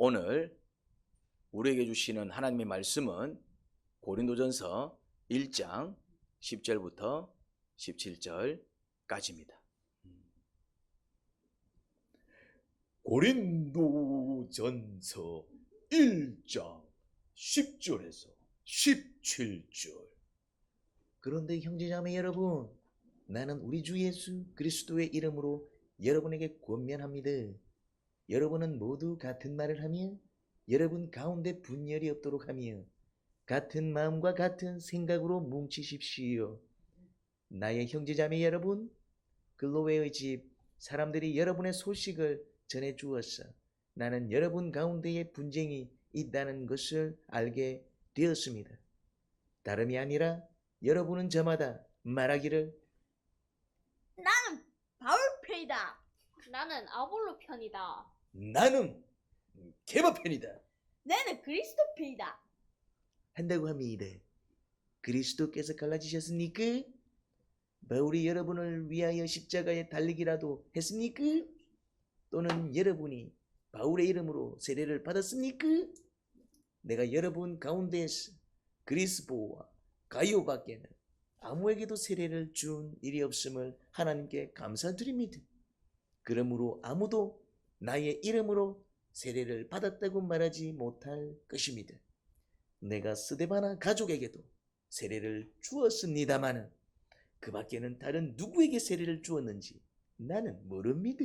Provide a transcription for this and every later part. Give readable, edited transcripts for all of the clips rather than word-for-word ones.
오늘 우리에게 주시는 하나님의 말씀은 고린도전서 1장 10절부터 17절까지입니다. 고린도전서 1장 10절에서 17절. 그런데 형제자매 여러분, 나는 우리 주 예수 그리스도의 이름으로 여러분에게 권면합니다. 여러분은 모두 같은 말을 하며 여러분 가운데 분열이 없도록 하며 같은 마음과 같은 생각으로 뭉치십시오. 나의 형제자매 여러분, 글로웨의 집 사람들이 여러분의 소식을 전해 주었어. 나는 여러분 가운데에 분쟁이 있다는 것을 알게 되었습니다. 다름이 아니라 여러분은 저마다 말하기를 나는 바울 편이다. 나는 아볼로 편이다. 나는 게바 편이다. 나는 그리스도 편이다. 한다고 합니다. 그리스도께서 갈라지셨습니까? 바울이 여러분을 위하여 십자가에 달리기라도 했습니까? 또는 여러분이 바울의 이름으로 세례를 받았습니까? 내가 여러분 가운데에서 그리스도와 가이오밖에는 아무에게도 세례를 준 일이 없음을 하나님께 감사드립니다. 그러므로 아무도 나의 이름으로 세례를 받았다고 말하지 못할 것입니다. 내가 스데바나 가족에게도 세례를 주었습니다마는 그 밖에는 다른 누구에게 세례를 주었는지 나는 모릅니다.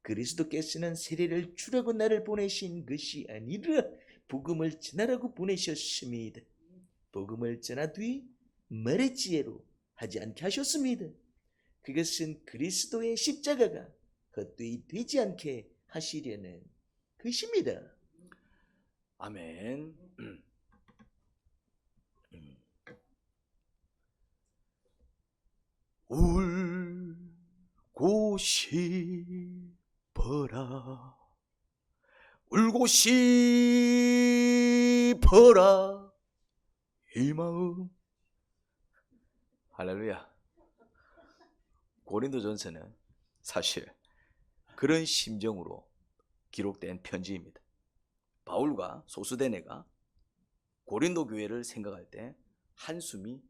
그리스도께서는 세례를 주라고 나를 보내신 것이 아니라 복음을 전하라고 보내셨습니다. 복음을 전한 뒤 말의 지혜로 하지 않게 하셨습니다. 그것은 그리스도의 십자가가 헛되이 되지 않게 하시려는 것입니다. 아멘. 울고 싶어라, 울고 싶어라 이 마음. 할렐루야. 고린도전서는 사실 그런 심정으로 기록된 편지입니다. 바울과 소스데네가 고린도 교회를 생각할 때 한숨이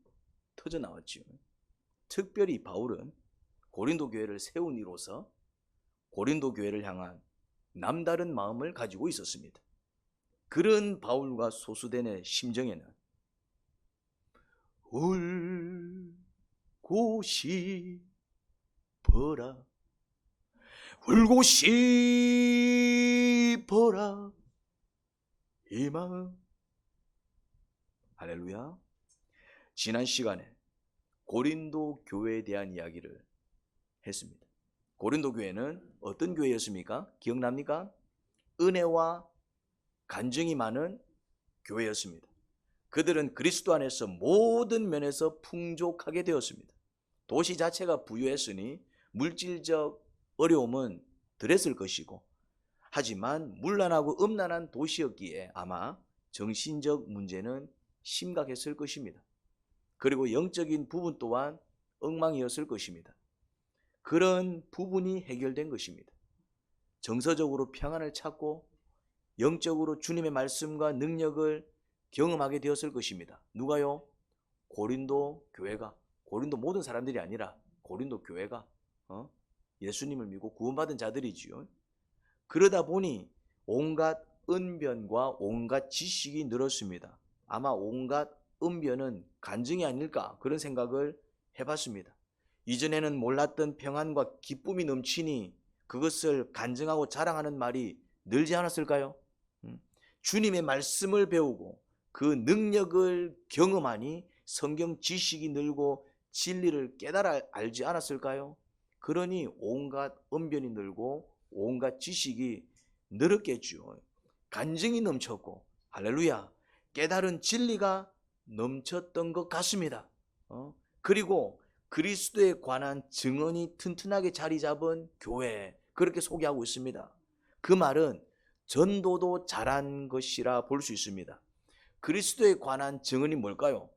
터져 나왔지요. 특별히 바울은 고린도 교회를 세운 이로서 고린도 교회를 향한 남다른 마음을 가지고 있었습니다. 그런 바울과 소스데네 심정에는 울고 싶어라, 울고 싶어라 이 마음. 할렐루야. 지난 시간에 고린도 교회에 대한 이야기를 했습니다. 고린도 교회는 어떤 교회였습니까? 기억납니까? 은혜와 간증이 많은 교회였습니다. 그들은 그리스도 안에서 모든 면에서 풍족하게 되었습니다. 도시 자체가 부유했으니 물질적 어려움은 덜했을 것이고, 하지만 문란하고 음란한 도시였기에 아마 정신적 문제는 심각했을 것입니다. 그리고 영적인 부분 또한 엉망이었을 것입니다. 그런 부분이 해결된 것입니다. 정서적으로 평안을 찾고 영적으로 주님의 말씀과 능력을 경험하게 되었을 것입니다. 누가요? 고린도 교회가, 고린도 모든 사람들이 아니라 고린도 교회가 예수님을 믿고 구원받은 자들이지요. 그러다 보니 온갖 언변과 온갖 지식이 늘었습니다. 아마 온갖 언변은 간증이 아닐까, 그런 생각을 해봤습니다. 이전에는 몰랐던 평안과 기쁨이 넘치니 그것을 간증하고 자랑하는 말이 늘지 않았을까요? 주님의 말씀을 배우고 그 능력을 경험하니 성경 지식이 늘고 진리를 깨달아 알지 않았을까요? 그러니 온갖 언변이 늘고 온갖 지식이 늘었겠죠. 간증이 넘쳤고, 할렐루야, 깨달은 진리가 넘쳤던 것 같습니다. 그리고 그리스도에 관한 증언이 튼튼하게 자리 잡은 교회, 그렇게 소개하고 있습니다. 그 말은 전도도 잘한 것이라 볼 수 있습니다. 그리스도에 관한 증언이 뭘까요?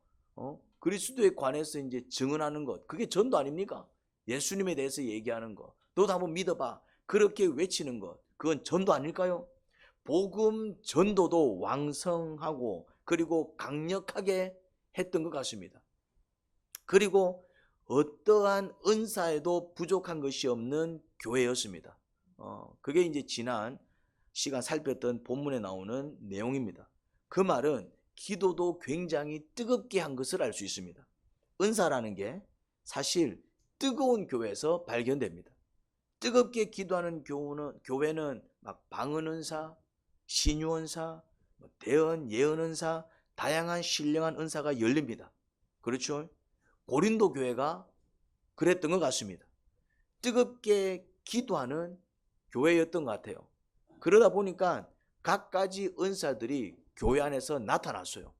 그리스도에 관해서 이제 증언하는 것, 그게 전도 아닙니까? 예수님에 대해서 얘기하는 것, 너도 한번 믿어봐, 그렇게 외치는 것, 그건 전도 아닐까요? 복음 전도도 왕성하고 그리고 강력하게 했던 것 같습니다. 그리고 어떠한 은사에도 부족한 것이 없는 교회였습니다. 그게 이제 지난 시간 살폈던 본문에 나오는 내용입니다. 그 말은 기도도 굉장히 뜨겁게 한 것을 알 수 있습니다. 은사라는 게 사실 뜨거운 교회에서 발견됩니다. 뜨겁게 기도하는 교회는 막 방언은사, 신유은사, 대언, 예언은사, 다양한 신령한 은사가 열립니다. 그렇죠? 고린도 교회가 그랬던 것 같습니다. 뜨겁게 기도하는 교회였던 것 같아요. 그러다 보니까 갖가지 은사들이 교회 안에서 나타났어요.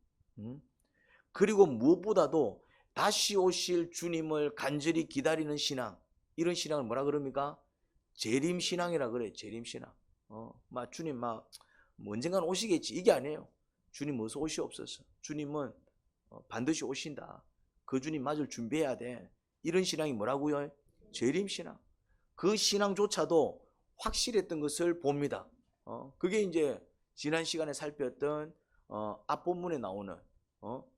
그리고 무엇보다도 다시 오실 주님을 간절히 기다리는 신앙, 이런 신앙을 뭐라 그럽니까? 재림신앙이라 그래요. 재림신앙. 주님 언젠간 오시겠지, 이게 아니에요. 주님 어서 오시옵소서. 주님은 반드시 오신다. 그 주님 맞을 준비해야 돼. 이런 신앙이 뭐라고요? 재림신앙. 그 신앙조차도 확실했던 것을 봅니다. 그게 이제 지난 시간에 살폈던 앞본문에 나오는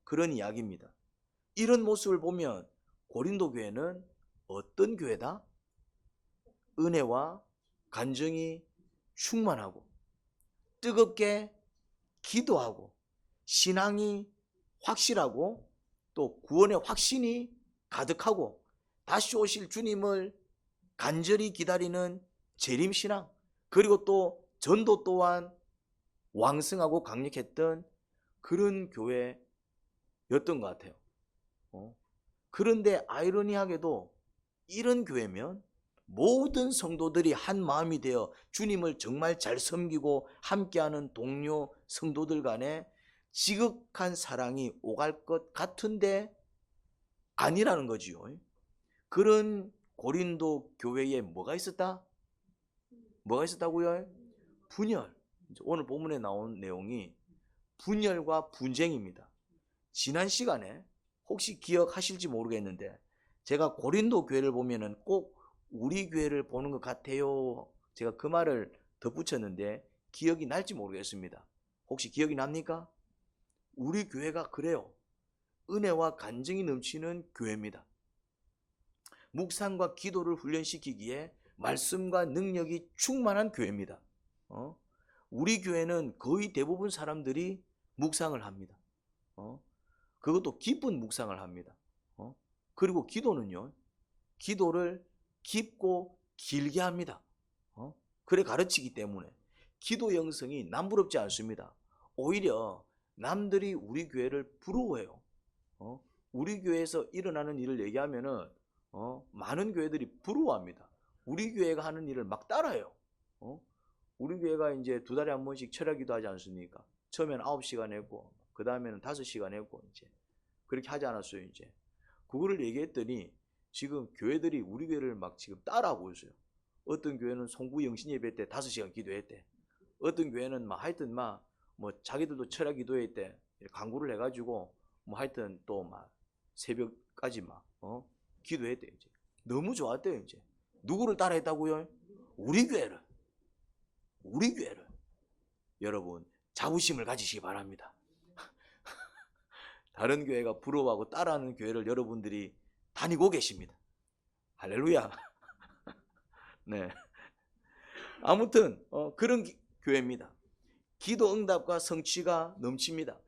그런 이야기입니다. 이런 모습을 보면 고린도 교회는 어떤 교회다? 은혜와 간증이 충만하고 뜨겁게 기도하고 신앙이 확실하고 또 구원의 확신이 가득하고 다시 오실 주님을 간절히 기다리는 재림신앙, 그리고 또 전도 또한 왕성하고 강력했던 그런 교회였던 것 같아요. 그런데 아이러니하게도 이런 교회면 모든 성도들이 한 마음이 되어 주님을 정말 잘 섬기고 함께하는 동료 성도들 간에 지극한 사랑이 오갈 것 같은데 아니라는 거지요. 그런 고린도 교회에 뭐가 있었다? 뭐가 있었다고요? 분열. 오늘 본문에 나온 내용이 분열과 분쟁입니다. 지난 시간에 혹시 기억하실지 모르겠는데 제가 고린도 교회를 보면은 꼭 우리 교회를 보는 것 같아요. 제가 그 말을 덧붙였는데 기억이 날지 모르겠습니다. 혹시 기억이 납니까? 우리 교회가 그래요. 은혜와 간증이 넘치는 교회입니다. 묵상과 기도를 훈련시키기에 말씀과 능력이 충만한 교회입니다. 우리 교회는 거의 대부분 사람들이 묵상을 합니다. 그것도 기쁜 묵상을 합니다. 그리고 기도는요, 기도를 깊고 길게 합니다. 그래 가르치기 때문에 기도 영성이 남부럽지 않습니다. 오히려 남들이 우리 교회를 부러워해요. 우리 교회에서 일어나는 일을 얘기하면은 많은 교회들이 부러워합니다. 우리 교회가 하는 일을 막 따라해요. 우리 교회가 이제 2달에 한 번씩 철야기도 하지 않습니까? 처음에는 9시간 했고 그 다음에는 5시간 했고 이제 그렇게 하지 않았어요. 이제 그거를 얘기했더니 지금 교회들이 우리 교회를 막 지금 따라하고 있어요. 어떤 교회는 송구 영신 예배 때 5시간 기도했대. 어떤 교회는 막 하여튼 뭐 자기들도 철야 기도했대. 강구를 해가지고 뭐 하여튼 또 막 새벽까지 막 기도했대. 이제 너무 좋았대요. 이제 누구를 따라했다고요? 우리 교회를. 여러분 자부심을 가지시기 바랍니다. 다른 교회가 부러워하고 따라하는 교회를 여러분들이 다니고 계십니다. 할렐루야. 네. 아무튼 그런 교회입니다. 기도 응답과 성취가 넘칩니다.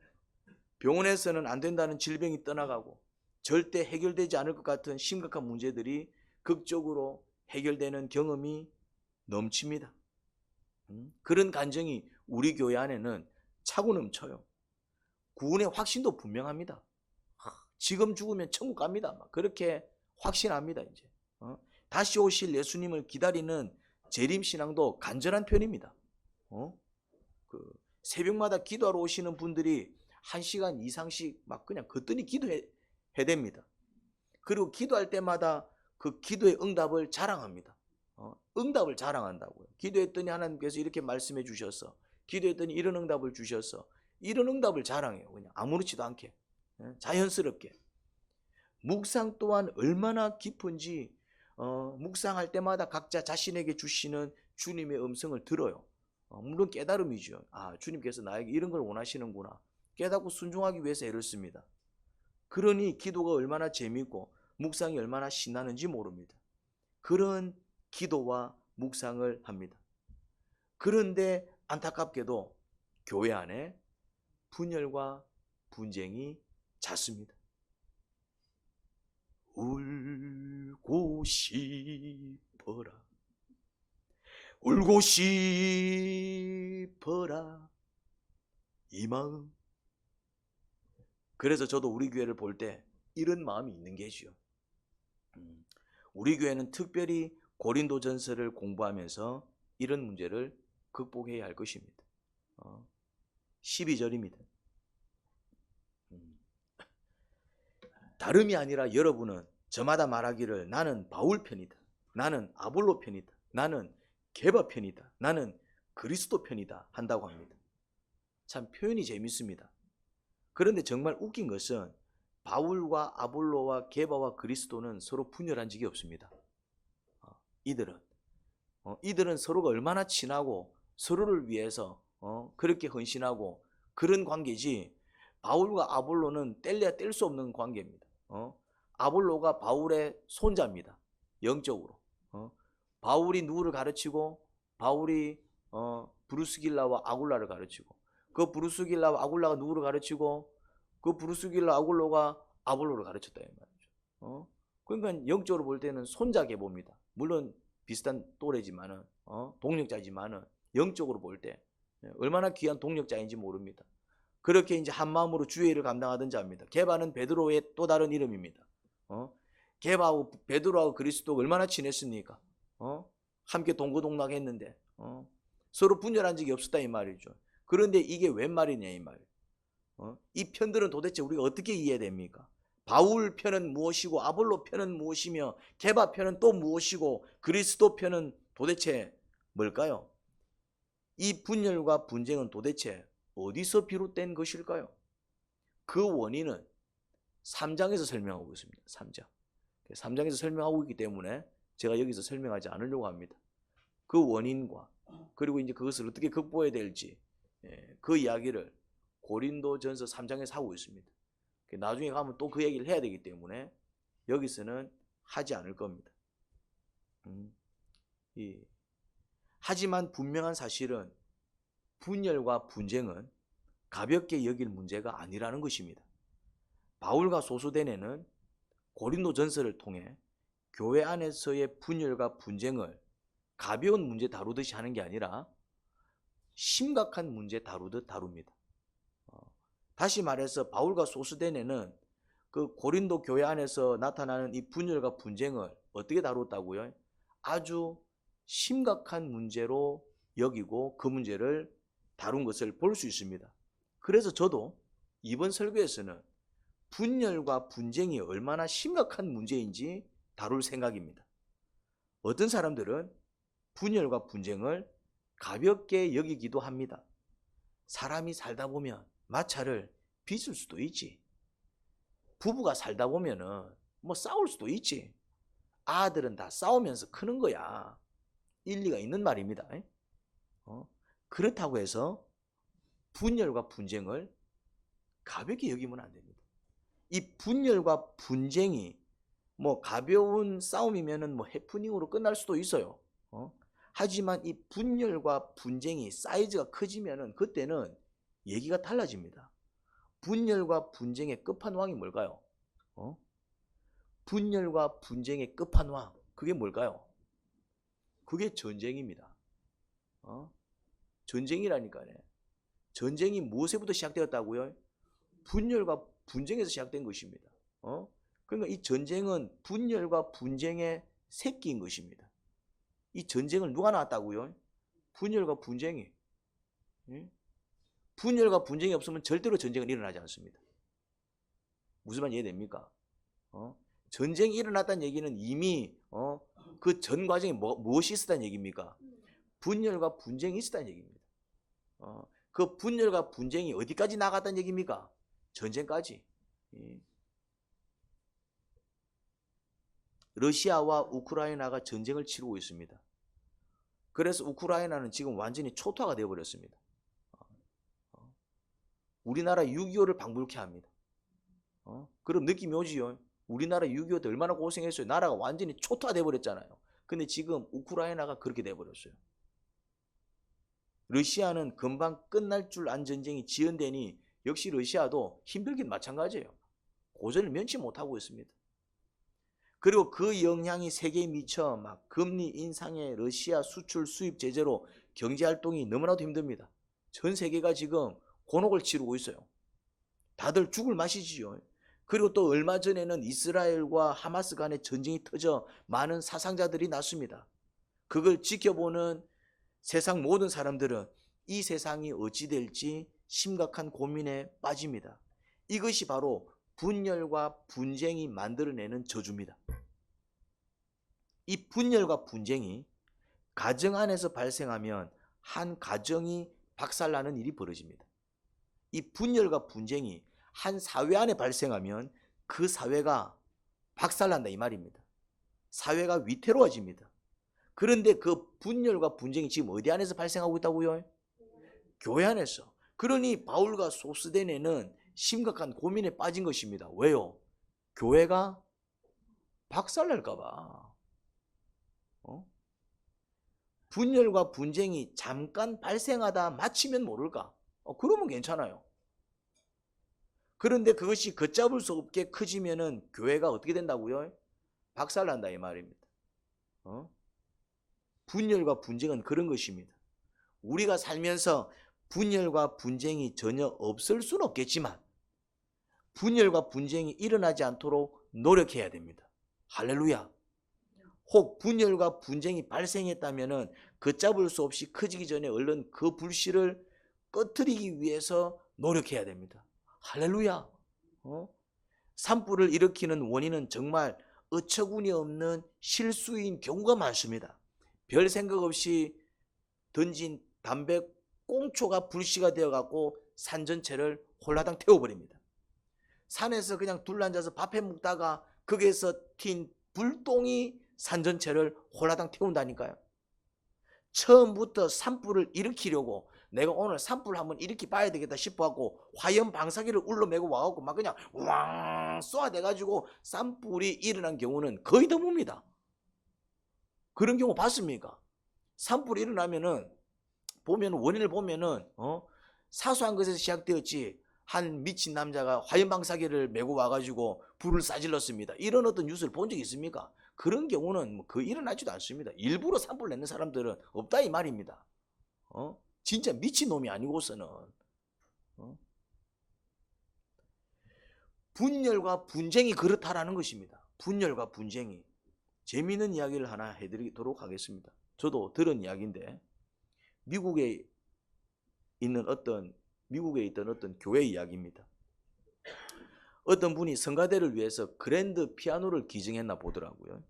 병원에서는 안 된다는 질병이 떠나가고 절대 해결되지 않을 것 같은 심각한 문제들이 극적으로 해결되는 경험이 넘칩니다. 그런 간증이 우리 교회 안에는 차고 넘쳐요. 구원의 확신도 분명합니다. 지금 죽으면 천국 갑니다. 그렇게 확신합니다. 이제 다시 오실 예수님을 기다리는 재림신앙도 간절한 편입니다. 새벽마다 기도하러 오시는 분들이 1시간 이상씩 막 그냥 거뜬히 기도해야 됩니다. 그리고 기도할 때마다 그 기도의 응답을 자랑합니다. 응답을 자랑한다고요. 기도했더니 하나님께서 이렇게 말씀해 주셨어. 기도했더니 이런 응답을 주셨어. 이런 응답을 자랑해요. 그냥 아무렇지도 않게 자연스럽게. 묵상 또한 얼마나 깊은지 묵상할 때마다 각자 자신에게 주시는 주님의 음성을 들어요. 물론 깨달음이죠. 아, 주님께서 나에게 이런 걸 원하시는구나. 깨닫고 순종하기 위해서 애를 씁니다. 그러니 기도가 얼마나 재미있고 묵상이 얼마나 신나는지 모릅니다. 그런 기도와 묵상을 합니다. 그런데 안타깝게도 교회 안에 분열과 분쟁이 잦습니다. 울고 싶어라, 울고 싶어라 이 마음. 그래서 저도 우리 교회를 볼 때 이런 마음이 있는 게지요. 우리 교회는 특별히 고린도전서를 공부하면서 이런 문제를 극복해야 할 것입니다. 12절입니다. 다름이 아니라 여러분은 저마다 말하기를 나는 바울 편이다, 나는 아볼로 편이다, 나는 게바 편이다, 나는 그리스도 편이다 한다고 합니다. 참 표현이 재밌습니다. 그런데 정말 웃긴 것은 바울과 아볼로와 게바와 그리스도는 서로 분열한 적이 없습니다. 이들은 서로가 얼마나 친하고 서로를 위해서 그렇게 헌신하고 그런 관계지. 바울과 아볼로는 뗄래야 뗄 수 없는 관계입니다. 아볼로가 바울의 손자입니다. 영적으로. 바울이 누구를 가르치고 바울이 브루스길라와 아굴라를 가르치고 그 브루스길라와 아굴라가 누구를 가르치고 그 브루스길라 아굴로가 아볼로를 가르쳤다 이 말이죠. 그러니까 영적으로 볼 때는 손자 계보입니다. 물론 비슷한 또래지만은 동력자지만은 영적으로 볼 때 얼마나 귀한 동력자인지 모릅니다. 그렇게 이제 한 마음으로 주의 일을 감당하던 자입니다. 게바는 베드로의 또 다른 이름입니다. 게바하고 베드로하고 그리스도가 얼마나 친했습니까? 함께 동고동락했는데 서로 분열한 적이 없었다 이 말이죠. 그런데 이게 웬 말이냐 이 말. 이 편들은 도대체 우리가 어떻게 이해됩니까? 바울 편은 무엇이고 아볼로 편은 무엇이며 게바 편은 또 무엇이고 그리스도 편은 도대체 뭘까요? 이 분열과 분쟁은 도대체 어디서 비롯된 것일까요? 그 원인은 3장에서 설명하고 있습니다. 3장에서 설명하고 있기 때문에 제가 여기서 설명하지 않으려고 합니다. 그 원인과 그리고 이제 그것을 어떻게 극복해야 될지 그 이야기를 고린도전서 3장에서 하고 있습니다. 나중에 가면 또 그 얘기를 해야 되기 때문에 여기서는 하지 않을 겁니다. 하지만 분명한 사실은 분열과 분쟁은 가볍게 여길 문제가 아니라는 것입니다. 바울과 소수대네는 고린도전서를 통해 교회 안에서의 분열과 분쟁을 가벼운 문제 다루듯이 하는 게 아니라 심각한 문제 다루듯 다룹니다. 다시 말해서 바울과 소수대네는 그 고린도 교회 안에서 나타나는 이 분열과 분쟁을 어떻게 다뤘다고요? 아주 심각한 문제로 여기고 그 문제를 다룬 것을 볼 수 있습니다. 그래서 저도 이번 설교에서는 분열과 분쟁이 얼마나 심각한 문제인지 다룰 생각입니다. 어떤 사람들은 분열과 분쟁을 가볍게 여기기도 합니다. 사람이 살다 보면 마찰을 빚을 수도 있지. 부부가 살다 보면은 뭐 싸울 수도 있지. 아들은 다 싸우면서 크는 거야. 일리가 있는 말입니다. 그렇다고 해서 분열과 분쟁을 가볍게 여기면 안 됩니다. 이 분열과 분쟁이 뭐 가벼운 싸움이면은 뭐 해프닝으로 끝날 수도 있어요. 하지만 이 분열과 분쟁이 사이즈가 커지면은 그때는 얘기가 달라집니다. 분열과 분쟁의 끝판왕이 뭘까요? 분열과 분쟁의 끝판왕, 그게 뭘까요? 그게 전쟁입니다. 전쟁이라니까요. 전쟁이 무엇에부터 시작되었다고요? 분열과 분쟁에서 시작된 것입니다. 그러니까 이 전쟁은 분열과 분쟁의 새끼인 것입니다. 이 전쟁을 누가 낳았다고요? 분열과 분쟁이. 분열과 분쟁이 없으면 절대로 전쟁은 일어나지 않습니다. 무슨 말 이해됩니까? 전쟁이 일어났다는 얘기는 이미 그 전 과정에 무엇이 있었다는 얘기입니까? 분열과 분쟁이 있었다는 얘기입니다. 그 분열과 분쟁이 어디까지 나갔다는 얘기입니까? 전쟁까지. 러시아와 우크라이나가 전쟁을 치르고 있습니다. 그래서 우크라이나는 지금 완전히 초토화가 되어버렸습니다. 우리나라 6.25를 방불케 합니다. 그럼 느낌이 오지요. 우리나라 6.25 때 얼마나 고생했어요. 나라가 완전히 초토화 되어버렸잖아요. 근데 지금 우크라이나가 그렇게 되어버렸어요. 러시아는 금방 끝날 줄 안 전쟁이 지연되니 역시 러시아도 힘들긴 마찬가지예요. 고전을 면치 못하고 있습니다. 그리고 그 영향이 세계에 미쳐 막 금리 인상에 러시아 수출 수입 제재로 경제활동이 너무나도 힘듭니다. 전 세계가 지금 곤혹을 치르고 있어요. 다들 죽을 맛이지요. 그리고 또 얼마 전에는 이스라엘과 하마스 간의 전쟁이 터져 많은 사상자들이 났습니다. 그걸 지켜보는 세상 모든 사람들은 이 세상이 어찌 될지 심각한 고민에 빠집니다. 이것이 바로 분열과 분쟁이 만들어내는 저주입니다. 이 분열과 분쟁이 가정 안에서 발생하면 한 가정이 박살나는 일이 벌어집니다. 이 분열과 분쟁이 한 사회 안에 발생하면 그 사회가 박살난다 이 말입니다. 사회가 위태로워집니다. 그런데 그 분열과 분쟁이 지금 어디 안에서 발생하고 있다고요? 교회 안에서. 그러니 바울과 소스데네는 심각한 고민에 빠진 것입니다. 왜요? 교회가 박살날까 봐. 분열과 분쟁이 잠깐 발생하다 마치면 모를까? 그러면 괜찮아요. 그런데 그것이 걷잡을 수 없게 커지면은 교회가 어떻게 된다고요? 박살난다 이 말입니다. 분열과 분쟁은 그런 것입니다. 우리가 살면서 분열과 분쟁이 전혀 없을 수는 없겠지만 분열과 분쟁이 일어나지 않도록 노력해야 됩니다. 할렐루야. 혹 분열과 분쟁이 발생했다면 걷잡을 수 없이 커지기 전에 얼른 그 불씨를 꺼트리기 위해서 노력해야 됩니다. 할렐루야. 산불을 일으키는 원인은 정말 어처구니 없는 실수인 경우가 많습니다. 별 생각 없이 던진 담배 꽁초가 불씨가 되어갖고 산 전체를 홀라당 태워버립니다. 산에서 그냥 둘러앉아서 밥해 먹다가 거기에서 튄 불똥이 산 전체를 홀라당 태운다니까요. 처음부터 산불을 일으키려고 내가 오늘 산불 한번 일으키 봐야 되겠다 싶어갖고 화염 방사기를 울러매고 와갖고 막 그냥 왕 쏘아대가지고 산불이 일어난 경우는 거의 드뭅니다. 그런 경우 봤습니까? 산불이 일어나면은 보면 원인을 보면은 사소한 것에서 시작되었지 한 미친 남자가 화염 방사기를 메고 와가지고 불을 싸질렀습니다. 이런 어떤 뉴스를 본 적이 있습니까? 그런 경우는 거의 일어나지도 않습니다. 일부러 산불 내는 사람들은 없다 이 말입니다. 진짜 미친 놈이 아니고서는 분열과 분쟁이 그렇다라는 것입니다. 분열과 분쟁이. 재미있는 이야기를 하나 해드리도록 하겠습니다. 저도 들은 이야기인데 미국에 있던 어떤 교회 이야기입니다. 어떤 분이 성가대를 위해서 그랜드 피아노를 기증했나 보더라고요.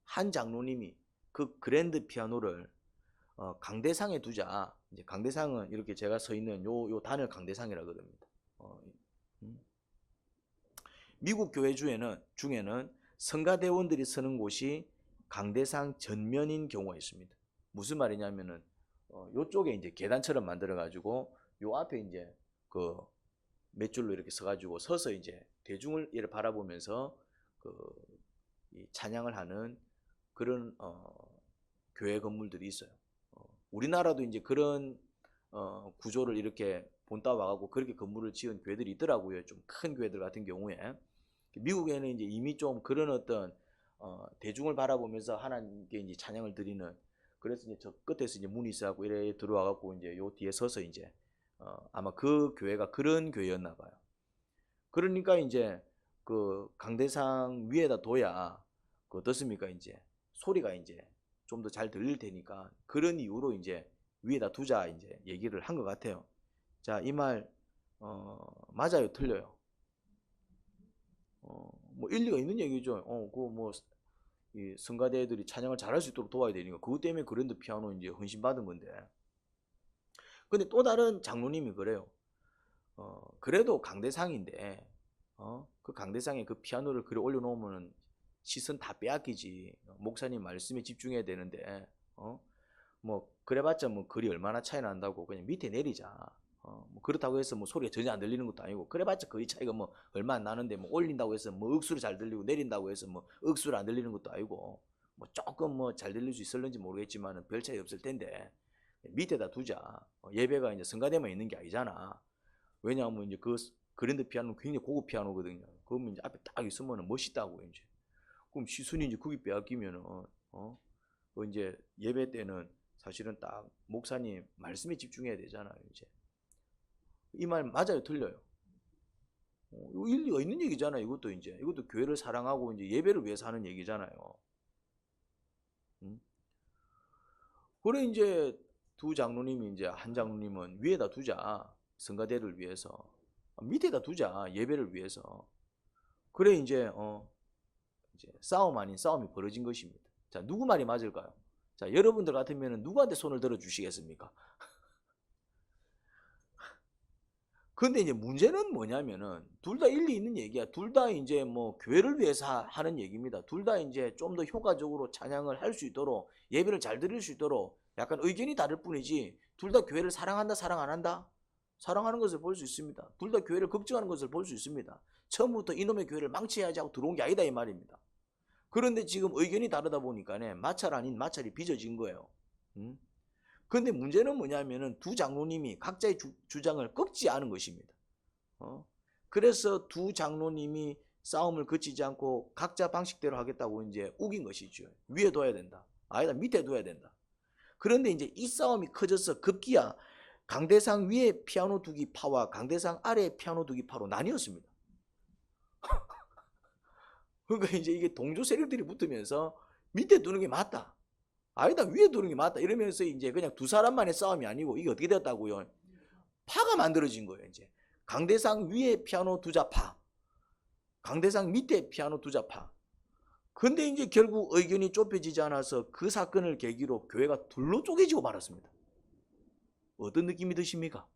한 장로님이 그 그랜드 피아노를 강대상에 두자. 이제 강대상은 이렇게 제가 서 있는 요 단을 강대상이라 그럽니다. 미국 교회 중에는 성가대원들이 서는 곳이 강대상 전면인 경우가 있습니다. 무슨 말이냐면은 요쪽에 이제 계단처럼 만들어 가지고 요 앞에 이제 그 몇 줄로 이렇게 서가지고 서서 이제 대중을 이렇게 바라보면서 이 찬양을 하는 그런 교회 건물들이 있어요. 우리나라도 이제 그런 구조를 이렇게 본따 와가고 그렇게 건물을 지은 교회들이 있더라고요. 좀 큰 교회들 같은 경우에. 미국에는 이제 이미 좀 그런 어떤 대중을 바라보면서 하나님께 이제 찬양을 드리는, 그래서 이제 저 끝에서 이제 문이 있어갖고 이래 들어와갖고 이제 요 뒤에 서서 이제 아마 그 교회가 그런 교회였나 봐요. 그러니까 이제 그 강대상 위에다 둬야 어떻습니까? 이제 소리가 이제 좀 더 잘 들릴 테니까 그런 이유로 이제 위에다 두자 이제 얘기를 한 것 같아요. 자, 이 말 맞아요, 틀려요? 뭐 일리가 있는 얘기죠. 이 성가대들이 찬양을 잘할 수 있도록 도와야 되니까 그것 때문에 그랜드 피아노 이제 헌신받은 건데. 근데 또 다른 장로님이 그래요. 그래도 강대상인데 그 강대상에 그 피아노를 그래 올려놓으면 시선 다 빼앗기지. 목사님 말씀에 집중해야 되는데 뭐 그래봤자 뭐 거리 얼마나 차이 난다고 그냥 밑에 내리자. 뭐 그렇다고 해서 뭐 소리가 전혀 안 들리는 것도 아니고 그래봤자 거리 차이가 뭐 얼마 안 나는데 뭐 올린다고 해서 뭐 억수로 잘 들리고 내린다고 해서 뭐 억수로 안 들리는 것도 아니고 뭐 조금 뭐 잘 들릴 수 있을는지 모르겠지만은 별 차이 없을 텐데 밑에다 두자. 예배가 이제 성가대만 있는 게 아니잖아. 왜냐하면 이제 그 그랜드 피아노는 굉장히 고급 피아노거든요. 그러면 이제 앞에 딱 있으면 멋있다고 이제. 그럼 시순이 이제 거기 빼앗기면은 이제 예배 때는 사실은 딱 목사님 말씀에 집중해야 되잖아요. 이제 이 말 맞아요, 틀려요? 이거 일리가 있는 얘기잖아요. 이것도 교회를 사랑하고 이제 예배를 위해서 하는 얘기잖아요. 그래 이제 두 장로님이 이제 한 장로님은 위에다 두자. 성가대를 위해서. 밑에다 두자. 예배를 위해서. 그래 이제 싸움 아닌 싸움이 벌어진 것입니다. 자, 누구 말이 맞을까요? 자, 여러분들 같으면 누구한테 손을 들어 주시겠습니까? 근데 이제 문제는 뭐냐면은 둘 다 일리 있는 얘기야. 둘 다 이제 뭐 교회를 위해서 하는 얘기입니다. 둘 다 이제 좀 더 효과적으로 찬양을 할 수 있도록 예배를 잘 드릴 수 있도록 약간 의견이 다를 뿐이지 둘 다 교회를 사랑한다, 사랑 안 한다? 사랑하는 것을 볼 수 있습니다. 둘 다 교회를 걱정하는 것을 볼 수 있습니다. 처음부터 이놈의 교회를 망쳐야지 하고 들어온 게 아니다 이 말입니다. 그런데 지금 의견이 다르다 보니까 마찰 아닌 마찰이 빚어진 거예요. 근데 문제는 뭐냐면은 두 장로님이 각자의 주장을 꺾지 않은 것입니다. 그래서 두 장로님이 싸움을 그치지 않고 각자 방식대로 하겠다고 이제 우긴 것이죠. 위에 둬야 된다. 아니다, 밑에 둬야 된다. 그런데 이제 이 싸움이 커져서 급기야 강대상 위에 피아노 두기 파와 강대상 아래에 피아노 두기 파로 나뉘었습니다. 그러니까 이제 이게 동조 세력들이 붙으면서 밑에 두는 게 맞다. 아니다, 위에 두는 게 맞다. 이러면서 이제 그냥 두 사람만의 싸움이 아니고 이게 어떻게 됐다고요? 파가 만들어진 거예요, 이제. 강대상 위에 피아노 두자 파. 강대상 밑에 피아노 두자 파. 근데 이제 결국 의견이 좁혀지지 않아서 그 사건을 계기로 교회가 둘로 쪼개지고 말았습니다. 어떤 느낌이 드십니까?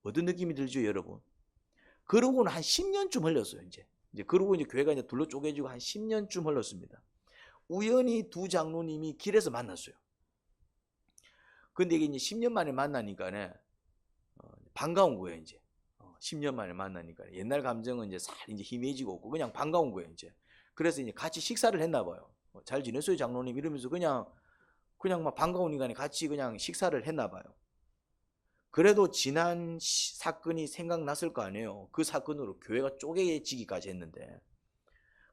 어떤 느낌이 들죠, 여러분? 그러고는 한 10년쯤 흘렸어요, 이제. 그러고 이제 교회가 이제 둘로 쪼개지고 한 10년쯤 흘렀습니다. 우연히 두 장로님이 길에서 만났어요. 근데 이게 이제 10년 만에 만나니까 반가운 거예요, 이제. 10년 만에 만나니까 옛날 감정은 이제 살 이제 희미해지고 없고 그냥 반가운 거예요, 이제. 그래서 이제 같이 식사를 했나 봐요. 잘 지냈어요, 장로님? 이러면서 그냥 막 반가우니까 같이 그냥 식사를 했나 봐요. 그래도 지난 사건이 생각났을 거 아니에요. 그 사건으로 교회가 쪼개지기까지 했는데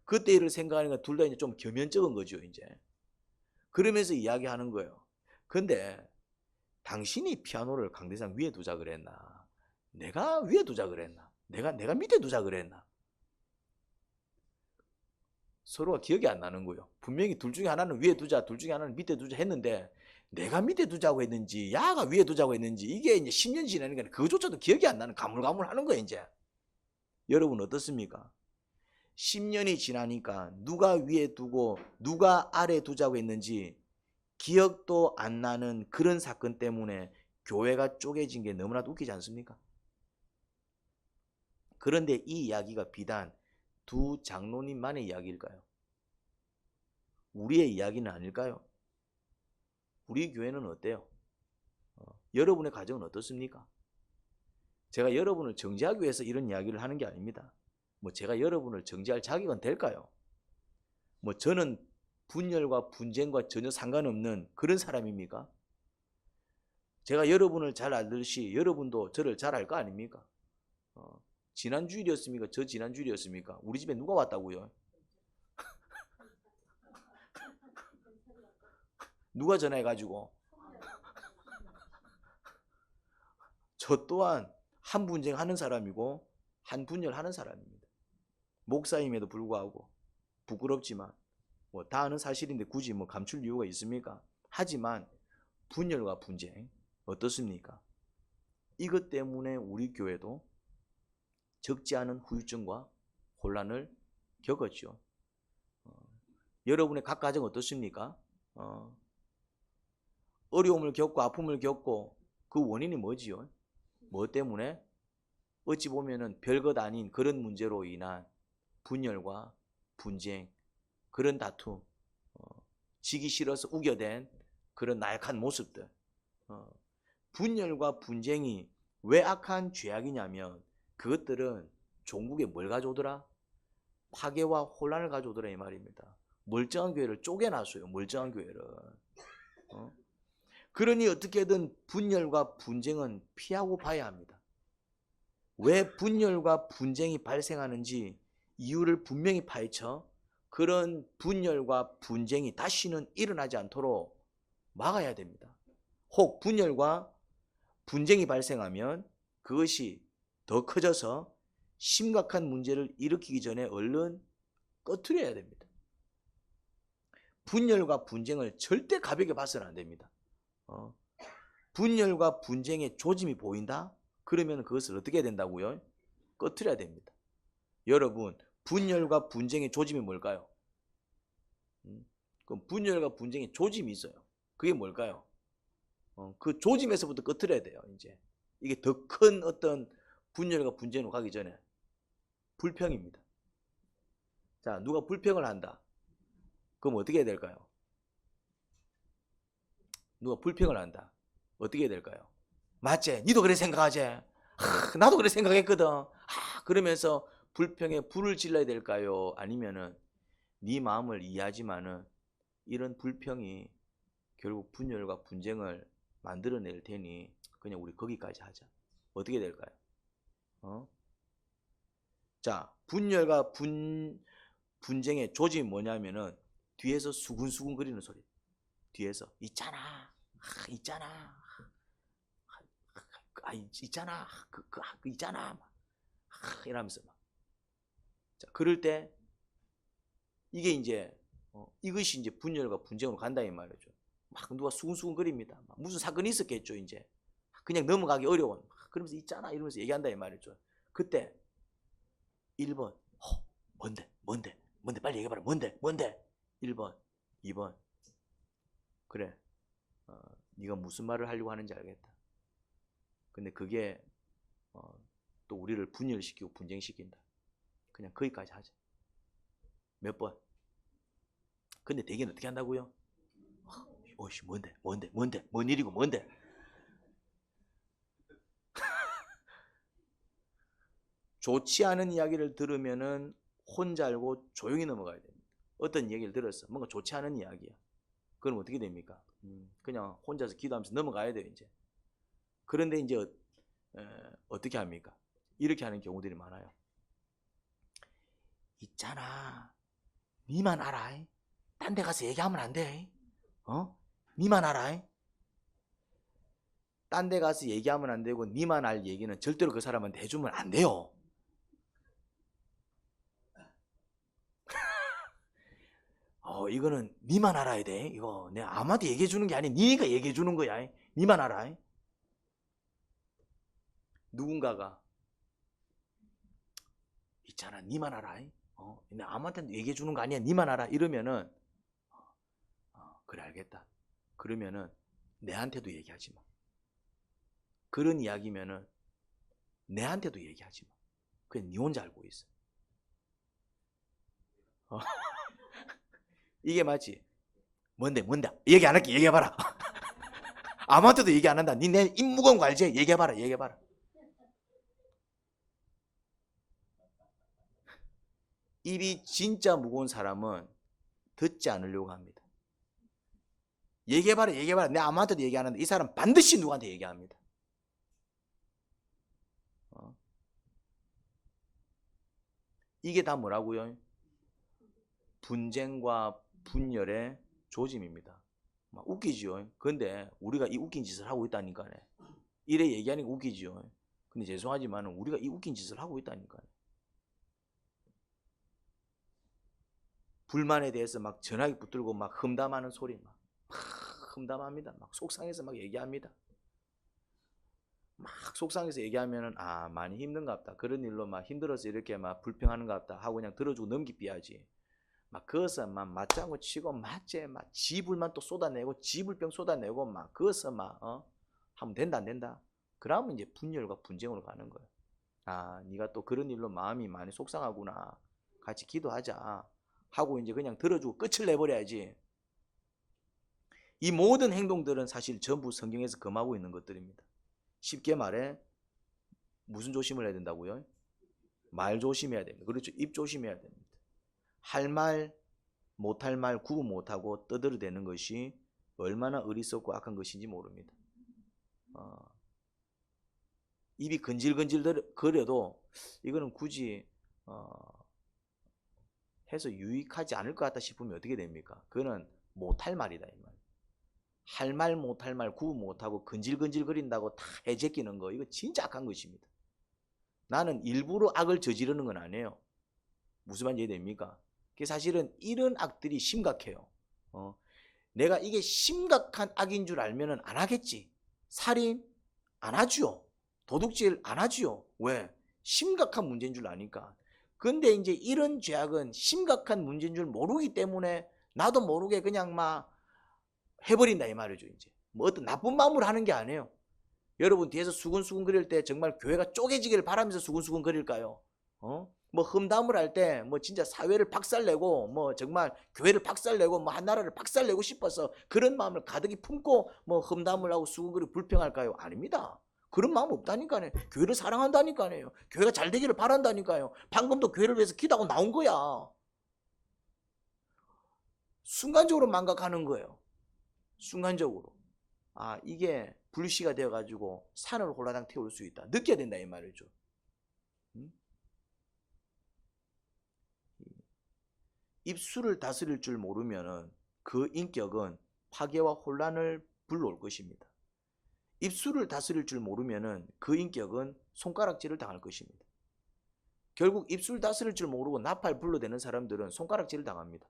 그때 일을 생각하니까 둘 다 이제 좀 겸연쩍은 거죠, 이제. 그러면서 이야기하는 거예요. 근데 당신이 피아노를 강대상 위에 두자 그랬나? 내가 위에 두자 그랬나? 내가 밑에 두자 그랬나? 서로가 기억이 안 나는 거예요. 분명히 둘 중에 하나는 위에 두자, 둘 중에 하나는 밑에 두자 했는데 내가 밑에 두자고 했는지 야가 위에 두자고 했는지 이게 이제 10년 지나니까 그것조차도 기억이 안 나는 가물가물하는 거예요, 이제. 여러분 어떻습니까? 10년이 지나니까 누가 위에 두고 누가 아래 두자고 했는지 기억도 안 나는 그런 사건 때문에 교회가 쪼개진 게 너무나도 웃기지 않습니까? 그런데 이 이야기가 비단 두 장로님만의 이야기일까요? 우리의 이야기는 아닐까요? 우리 교회는 어때요? 여러분의 가정은 어떻습니까? 제가 여러분을 정죄하기 위해서 이런 이야기를 하는 게 아닙니다. 뭐 제가 여러분을 정죄할 자격은 될까요? 뭐 저는 분열과 분쟁과 전혀 상관없는 그런 사람입니까? 제가 여러분을 잘 알듯이 여러분도 저를 잘 알 거 아닙니까? 지난 주일이었습니까? 저 지난 주일이었습니까? 우리 집에 누가 왔다고요? 누가 전화해가지고 저 또한 한 분쟁하는 사람이고 한 분열하는 사람입니다. 목사임에도 불구하고 부끄럽지만 뭐 다 아는 사실인데 굳이 뭐 감출 이유가 있습니까? 하지만 분열과 분쟁 어떻습니까? 이것 때문에 우리 교회도 적지 않은 후유증과 혼란을 겪었죠. 여러분의 각 가정 어떻습니까? 어려움을 겪고 아픔을 겪고 그 원인이 뭐지요? 뭐 때문에? 어찌 보면은 별것 아닌 그런 문제로 인한 분열과 분쟁, 그런 다툼, 지기 싫어서 우겨댄 그런 나약한 모습들. 분열과 분쟁이 왜 악한 죄악이냐면 그것들은 종국에 뭘 가져오더라? 파괴와 혼란을 가져오더라 이 말입니다. 멀쩡한 교회를 쪼개놨어요. 멀쩡한 교회를. 그러니 어떻게든 분열과 분쟁은 피하고 봐야 합니다. 왜 분열과 분쟁이 발생하는지 이유를 분명히 파헤쳐 그런 분열과 분쟁이 다시는 일어나지 않도록 막아야 됩니다. 혹 분열과 분쟁이 발생하면 그것이 더 커져서 심각한 문제를 일으키기 전에 얼른 꺼트려야 됩니다. 분열과 분쟁을 절대 가볍게 봐서는 안 됩니다. 분열과 분쟁의 조짐이 보인다? 그러면 그것을 어떻게 해야 된다고요? 꺼트려야 됩니다. 여러분, 분열과 분쟁의 조짐이 뭘까요? 그럼 분열과 분쟁의 조짐이 있어요. 그게 뭘까요? 그 조짐에서부터 꺼트려야 돼요. 이제 이게 더 큰 어떤 분열과 분쟁으로 가기 전에 불평입니다. 자, 누가 불평을 한다. 그럼 어떻게 해야 될까요? 누가 불평을 한다. 어떻게 해야 될까요? 맞지? 니도 그래 생각하지? 나도 그래 생각했거든. 그러면서 불평에 불을 질러야 될까요? 아니면은 네 마음을 이해하지만은 이런 불평이 결국 분열과 분쟁을 만들어낼 테니 그냥 우리 거기까지 하자. 어떻게 될까요? 자, 분열과 분쟁의 조짐이 뭐냐면은 뒤에서 수근수근 거리는 소리. 뒤에서 있잖아, 있잖아, 있잖아, 그 있잖아, 이러면서 막. 자, 그럴 때 이게 이제 이것이 이제 분열과 분쟁으로 간다 이 말이죠. 막 누가 수근수근 거립니다. 무슨 사건이 있었겠죠 이제. 그냥 넘어가기 어려운. 그러면서 있잖아 이러면서 얘기한다 이 말이죠. 그때 1번 뭔데 빨리 얘기해봐라. 뭔데 1번 2번 그래 네가 무슨 말을 하려고 하는지 알겠다. 근데 그게 또 우리를 분열시키고 분쟁시킨다. 그냥 거기까지 하자. 몇 번? 근데 대개는 어떻게 한다고요? 어이씨 뭔데 뭔 일이고 뭔데? 좋지 않은 이야기를 들으면은 혼자 알고 조용히 넘어가야 됩니다. 어떤 얘기를 들었어. 뭔가 좋지 않은 이야기야. 그럼 어떻게 됩니까? 그냥 혼자서 기도하면서 넘어가야 돼요, 이제. 그런데 이제 어떻게 합니까? 이렇게 하는 경우들이 많아요. 있잖아. 니만 알아. 딴 데 가서 얘기하면 안 돼. 니만 알아. 딴 데 가서 얘기하면 안 되고 니만 알 얘기는 절대로 그 사람한테 해주면 안 돼요. 이거는 니만 알아야 돼. 이거 내가 아무한테 얘기해 주는 게 아니 니가 얘기해 주는 거야. 니만 알아. 누군가가 있잖아. 니만 알아. 내가 아무한테 얘기해 주는 거 아니야. 니만 알아. 이러면은 그래 알겠다. 그러면은 내한테도 얘기하지 마. 그런 이야기면은 내한테도 얘기하지 마. 그냥 니 혼자 알고 있어. 이게 맞지? 뭔데? 얘기 안 할게. 얘기해봐라. 아무한테도 얘기 안 한다. 니 내 입 무거운 거 알지? 얘기해봐라. 입이 진짜 무거운 사람은 듣지 않으려고 합니다. 얘기해봐라. 내가 아무한테도 얘기 안 하는데 이 사람 반드시 누구한테 얘기합니다. 이게 다 뭐라고요? 분쟁과 분열의 조짐입니다. 막 웃기지요. 근데 우리가 이 웃긴 짓을 하고 있다니까요. 이래 얘기하니까 웃기지요. 근데 죄송하지만 우리가 이 웃긴 짓을 하고 있다니까요. 불만에 대해서 막 전화기 붙들고 막 험담하는 소리 막 험담합니다. 막 속상해서 막 얘기합니다. 막 속상해서 얘기하면은 많이 힘든갑다. 그런 일로 막 힘들어서 이렇게 막 불평하는갑다 하고 그냥 들어주고 넘기삐야지. 막 그것을 막 맞장구 치고 맞제 막 지불만 또 쏟아내고 지불병 쏟아내고 막 그것을 막 하면 된다 안 된다. 그러면 이제 분열과 분쟁으로 가는 거예요. 네가 또 그런 일로 마음이 많이 속상하구나. 같이 기도하자 하고 이제 그냥 들어주고 끝을 내버려야지. 이 모든 행동들은 사실 전부 성경에서 금하고 있는 것들입니다. 쉽게 말해 무슨 조심을 해야 된다고요? 말 조심해야 됩니다. 그렇죠. 입 조심해야 됩니다. 할 말, 못할 말 구분 못하고 떠들어대는 것이 얼마나 어리석고 악한 것인지 모릅니다. 입이 근질근질 거려도 이거는 굳이 해서 유익하지 않을 것 같다 싶으면 어떻게 됩니까? 그거는 못할 말이다 이 말. 할 말 못할 말 구분 못하고 근질근질 거린다고 다 해제끼는 거, 이거 진짜 악한 것입니다. 나는 일부러 악을 저지르는 건 아니에요. 무슨 말인지 이해됩니까? 사실은 이런 악들이 심각해요. 내가 이게 심각한 악인 줄 알면 안 하겠지. 살인 안 하지요. 도둑질 안 하지요. 왜? 심각한 문제인 줄 아니까. 근데 이제 이런 죄악은 심각한 문제인 줄 모르기 때문에 나도 모르게 그냥 막 해버린다 이 말이죠. 이제 뭐 어떤 나쁜 마음으로 하는 게 아니에요. 여러분 뒤에서 수근수근 거릴 때 정말 교회가 쪼개지기를 바라면서 수근수근 거릴까요? 뭐 험담을 할 때 뭐 진짜 사회를 박살내고 뭐 정말 교회를 박살내고 뭐 한 나라를 박살내고 싶어서 그런 마음을 가득히 품고 뭐 험담을 하고 수근거리고 불평할까요? 아닙니다. 그런 마음 없다니까요. 교회를 사랑한다니까요. 교회가 잘 되기를 바란다니까요. 방금도 교회를 위해서 기도하고 나온 거야. 순간적으로 망각하는 거예요. 순간적으로. 이게 불씨가 되어가지고 산을 홀라당 태울 수 있다. 느껴야 된다 이 말이죠. 입술을 다스릴 줄 모르면은 그 인격은 파괴와 혼란을 불러올 것입니다. 입술을 다스릴 줄 모르면은 그 인격은 손가락질을 당할 것입니다. 결국 입술 다스릴 줄 모르고 나팔 불러대는 사람들은 손가락질을 당합니다.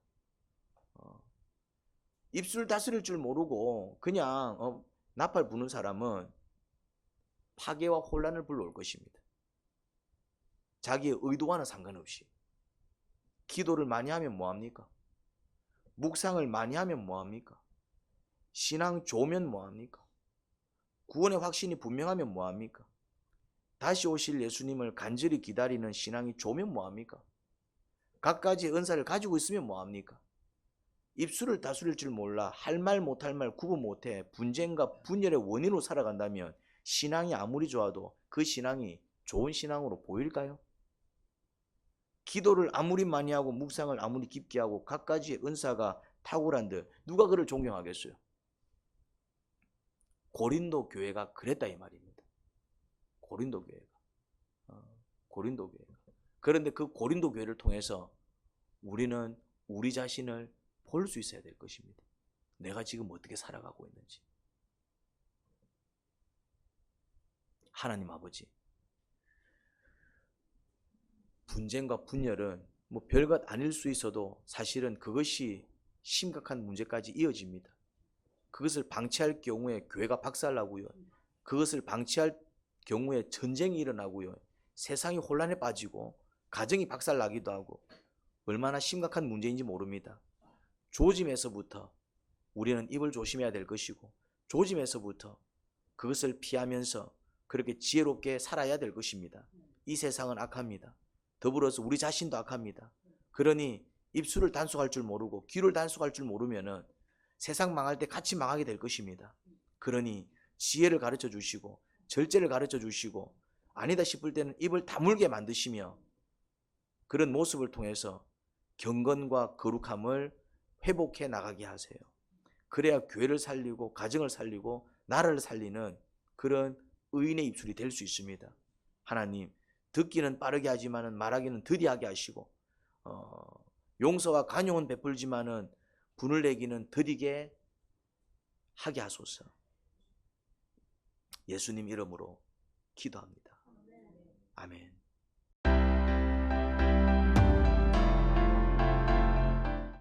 입술 다스릴 줄 모르고 그냥 나팔 부는 사람은 파괴와 혼란을 불러올 것입니다. 자기의 의도와는 상관없이. 기도를 많이 하면 뭐합니까? 묵상을 많이 하면 뭐합니까? 신앙 좋으면 뭐합니까? 구원의 확신이 분명하면 뭐합니까? 다시 오실 예수님을 간절히 기다리는 신앙이 좋으면 뭐합니까? 갖가지 은사를 가지고 있으면 뭐합니까? 입술을 다스릴 줄 몰라 할 말 못할 말 구분 못해 분쟁과 분열의 원인으로 살아간다면 신앙이 아무리 좋아도 그 신앙이 좋은 신앙으로 보일까요? 기도를 아무리 많이 하고 묵상을 아무리 깊게 하고 갖가지의 은사가 탁월한들 누가 그를 존경하겠어요? 고린도 교회가 그랬다 이 말입니다. 고린도 교회가. 그런데 그 고린도 교회를 통해서 우리는 우리 자신을 볼 수 있어야 될 것입니다. 내가 지금 어떻게 살아가고 있는지. 하나님 아버지, 분쟁과 분열은 뭐 별것 아닐 수 있어도 사실은 그것이 심각한 문제까지 이어집니다. 그것을 방치할 경우에 교회가 박살나고요. 그것을 방치할 경우에 전쟁이 일어나고요. 세상이 혼란에 빠지고 가정이 박살나기도 하고 얼마나 심각한 문제인지 모릅니다. 조짐에서부터 우리는 입을 조심해야 될 것이고 조짐에서부터 그것을 피하면서 그렇게 지혜롭게 살아야 될 것입니다. 이 세상은 악합니다. 더불어서 우리 자신도 악합니다. 그러니 입술을 단속할 줄 모르고 귀를 단속할 줄 모르면은 세상 망할 때 같이 망하게 될 것입니다. 그러니 지혜를 가르쳐 주시고 절제를 가르쳐 주시고 아니다 싶을 때는 입을 다물게 만드시며 그런 모습을 통해서 경건과 거룩함을 회복해 나가게 하세요. 그래야 교회를 살리고 가정을 살리고 나라를 살리는 그런 의인의 입술이 될 수 있습니다. 하나님, 듣기는 빠르게 하지만은 말하기는 더디하게 하시고 용서와 간용은 베풀지만은 분을 내기는 더디게 하게 하소서. 예수님 이름으로 기도합니다. 아멘.